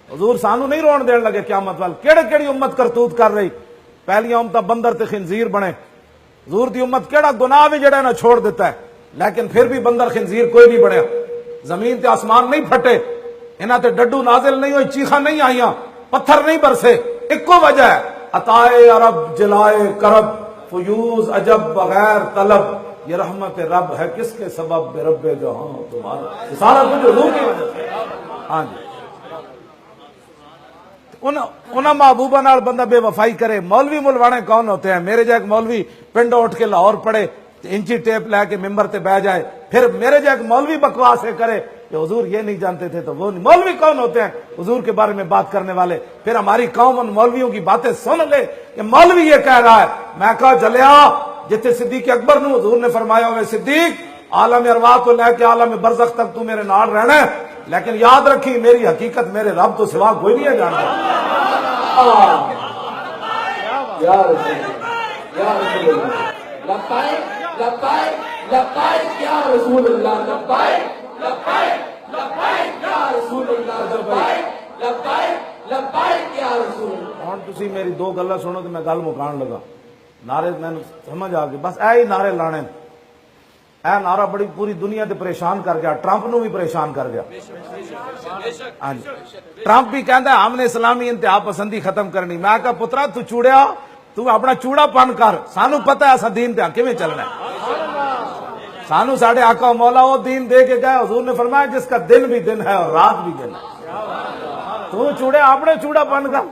حضور سانو نہیں رون دین لگے قیامت وال کیڑے کیڑی امت کرتوت کر رہی پہلی امت بندر تے خنزیر بنے حضور دی امت کیڑا گناہ بھی جڑا نہ چھوڑ دیتا ہے لیکن پھر بھی بندر خنزیر کوئی نہیں بنیا زمین تے آسمان نہیں پھٹے انہاں تے ڈڈو نازل نہیں ہوئی چیخاں نہیں آئیاں پتھر نہیں برسے ایکو وجہ ہے عطائے عرب جلائے کرب فیوز عجب بغیر طلب یہ رحمت رب ہے کس کے سبب رب جہاں تمہارا یہ سارا کچھ حضور کی وجہ سے ہاں جی انہاں محبوبہ نال بندہ بے وفائی کرے مولوی ملوانے کون ہوتے ہیں میرے جا ایک مولوی پنڈوں اٹھ کے لاہور پڑے انچی ٹیپ لے کے ممبر تے بہ جائے پھر میرے جا ایک مولوی بکواس ہے کرے کہ حضور یہ نہیں جانتے تھے تو وہ نہیں مولوی کون ہوتے ہیں حضور کے بارے میں بات کرنے والے پھر ہماری قوم ان مولویوں کی باتیں سن لے کہ مولوی یہ کہہ رہا ہے میں کہا جلیا جتنے صدیق اکبر نو حضور نے فرمایا ہوئے صدیق عالم ارواح کو لے کے عالم برزخ تک تو میرے نال رہنا ہے لیکن یاد رکھی میری حقیقت میرے رب تو سوا کوئی نہیں ہے جانتا یا رسول اللہ لبائک لبائک لبائک یا رسول اللہ لبائک لبائک لبائک یا رسول اللہ لبائک لبائک لبائک یا رسول اللہ ہن تسی میری دو گلاں سنو تے میں گل مکان لگا نعرے میں سمجھ آ گئی بس اے ہی نعرے لانے اے نعرہ بڑی پوری دنیا تے پریشان کر گیا ٹرمپ نو بھی پریشان کر گیا ہاں جی ٹرمپ بھی کہندا ہے ہم نے اسلامی انتہا پسندی ختم کرنی میں کہا پترا تو چوڑیا تو اپنا چوڑا پن کر سانو پتہ ہے اسا دین تے کیویں چلنا ہے سانو ساڈے آقا مولا وہ دین دے کے گئے حضور نے فرمایا جس کا دن بھی دن ہے اور رات بھی دن ہے تو چوڑے اپنے چوڑا پن کر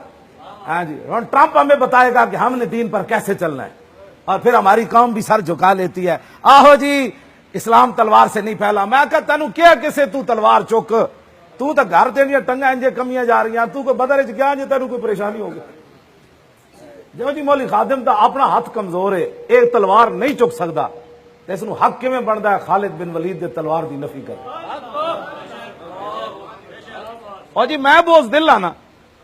ہاں جی ٹرمپ ہمیں بتائے گا کہ ہم نے دین پر کیسے چلنا ہے اور پھر ہماری قوم بھی سر جھکا لیتی ہے آہو جی اسلام تلوار سے نہیں پھیلا میں کہا تینوں کیا کسے تو تلوار چوک تو گھر تیریاں ٹنگاں انجے کمیاں جا رہی ہیں تو کوئی بدر وچ گیا جے تینوں کوئی پریشانی ہوگی جو جی مولی خادم دا اپنا ہاتھ کمزور ہے ایک تلوار نہیں چک سکتا تے اس نو حق کیویں بندا ہے خالد بن ولید دے تلوار دی نفی کر اور جی میں بوز دل نا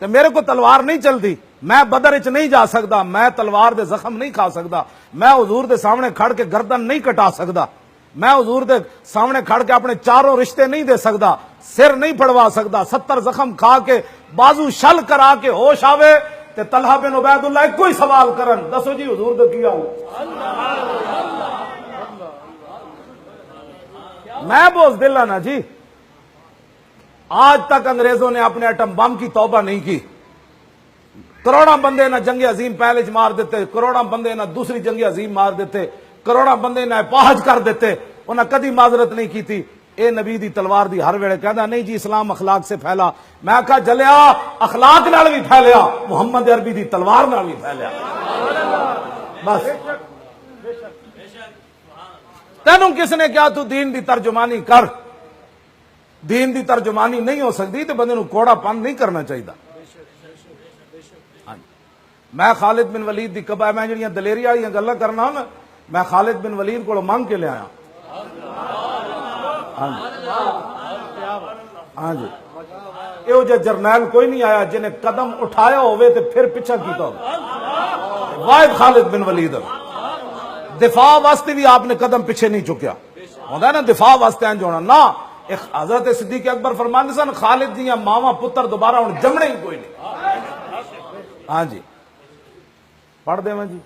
تے میرے کو تلوار نہیں چلتی میں بدر وچ نہیں جا سکتا میں تلوار دے زخم نہیں کھا سکتا میں حضور دے سامنے کھڑ کے گردن نہیں کٹا سکتا میں حضور دے سامنے کھڑ کے اپنے چاروں رشتے نہیں دے سکتا سر نہیں پھڑوا سکتا 70 زخم کھا کے بازو شل کرا کے ہوش آوے تے طلحہ بن عبید اللہ کوئی سوال کرن دسو جی حضور دے کیا ہو میں بوز دل نا جی آج تک انگریزوں نے اپنے ایٹم بم کی توبہ نہیں کی کروڑا بندے نہ جنگ عظیم پہلے مار دیتے کروڑا بندے نہ دوسری جنگ عظیم مار دیتے کروڑا بندے نہ پاہج کر دیتے انہیں کدی معذرت نہیں کی تھی اے نبی دی تلوار دی ہر ویلے کہندا نہیں جی اسلام اخلاق سے پھیلا میں کہا جلیا اخلاق نال بھی پھیلیا محمد عربی دی تلوار نال بھی پھیلیا بس تینوں کس نے کیا تو دین دی ترجمانی کر دین دی ترجمانی نہیں ہو سکتی تو بندے نو کوڑا پن نہیں کرنا چاہیے میں خالد بن ولید دی کبا میں جڑیاں دلیری والی گلاں کرنا ہوں میں خالد بن ولید کو مانگ کے لے آیا ہاں جی یہ جو جرنیل کوئی نہیں آیا جنہیں قدم اٹھایا ہوئے تو پھر پیچھا کیتا ہو واحد خالد بن ولید دفاع واسطے بھی آپ نے قدم پیچھے نہیں چکیا ہوتا ہے نا دفاع واسطے انج ہونا نہ حضرت صدیق اکبر فرماندے سن خالد دیاں ماواں پتر دوبارہ ہن جمنے ہی کوئی نہیں ہاں جی پڑھ دے میں جی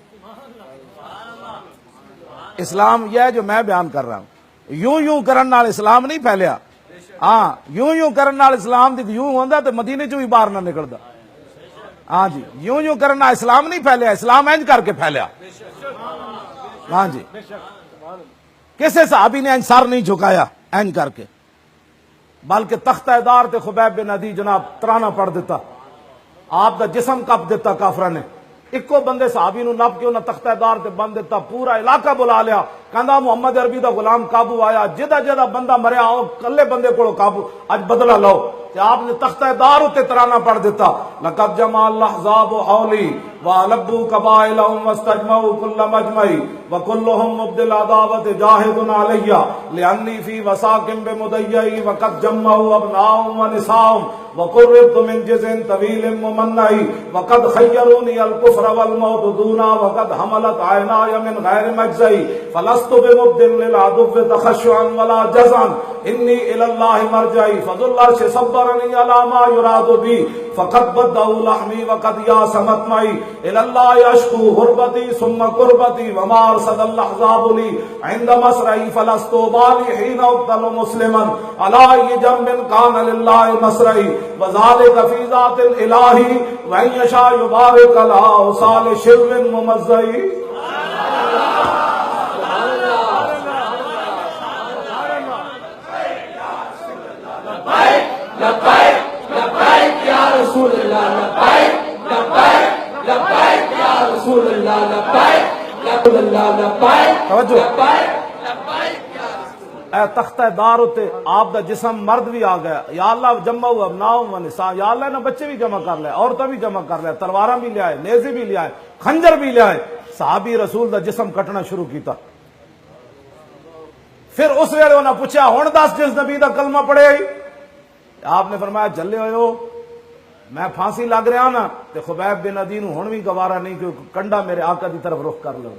اسلام یہ ہے جو میں بیان کر رہا ہوں یوں یوں کرن نال اسلام نہیں پھیلیا ہاں یوں یوں کرن نال اسلام دی یوں ہوندا تے مدینے چوں ہی باہر نہ نکلدا ہاں جی یوں یوں کرن نال اسلام نہیں پھیلیا اسلام انج کر کے پھیلیا ہاں جی کسے صحابی نے انج سر نہیں جھکایا انج کر کے بلکہ تختہ دار تے خبیب بن عدی جناب ترانہ پڑھ دیتا آپ دا جسم کپ دیتا کافرہ نے ایکو بندے صحابی نو نپ کے انہاں تختہ دار تے بند دیتا پورا علاقہ بلا لیا کہندا محمد عربی دا غلام قابو آیا جدا جدا بندہ مریا او کلے بندے کولو قابو اج بدلہ لو تے آپ نے تختہ دار تے ترانہ پڑھ دیتا لقد جمع الاحزاب حولی ولبوا قبائلهم واستجمعوا كل مجمع وكلهم مبدل عداوت جاهد علي لاني في وساق بمضيع وقد جمعوا ابناءهم ونساءهم وقربت من جزء طويل ممنعي وقد خيروني الكفر والموت دونا وقد حملت عيناي من غير مجزي فلست بمبدل للعدو تخشعا ولا جزعا اني الى الله مرجعي فذو العرش صبرني على ما يراد بي فقد بدأوا لحمي وقد ياس مطمعي الى الله اشكو غربتي ثم قربتي وما ارصد الاحزاب لي عند مسرعي فلست بالي حين اقتل مسلما على اي جنب كان لله مسرعي وذلك في ذات الاله وان يشاء يبارك على اوصال شر ممزعي. لبیک لبیک یا رسول اللہ لبیک لبیک لبیک یا رسول اللہ لبیک رسول اللہ لبیک توجہ. لبیک لبیک یا رسول اے تختہ دار ہوتے آپ دا جسم مرد بھی آ گیا یا اللہ جمع ہوا ابناؤ و نساء یا اللہ نے بچے بھی جمع کر لے عورتیں بھی جمع کر لے تلواراں بھی لے آئے نیزے بھی لے آئے خنجر بھی لے آئے صحابی رسول دا جسم کٹنا شروع کیتا. پھر اس ویلے انہاں پوچھا ہن دس جس نبی دا کلمہ پڑھے آئی آپ نے فرمایا جلے ہوئے ہو میں پھانسی لگ رہا نا تے خبیب بن عدی نوں ہن بھی گوارا نہیں کہ کنڈا میرے آقا دی طرف رخ کر لو.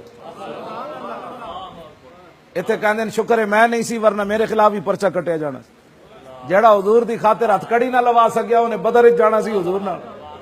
اتنے کہندے شکر ہے میں نہیں سی ورنہ میرے خلاف ہی پرچہ کٹیا جانا. جیڑا حضور دی خاطر ہتھ کڑی نہ لوا سکیا انہیں بدر وچ جانا سی حضور نال.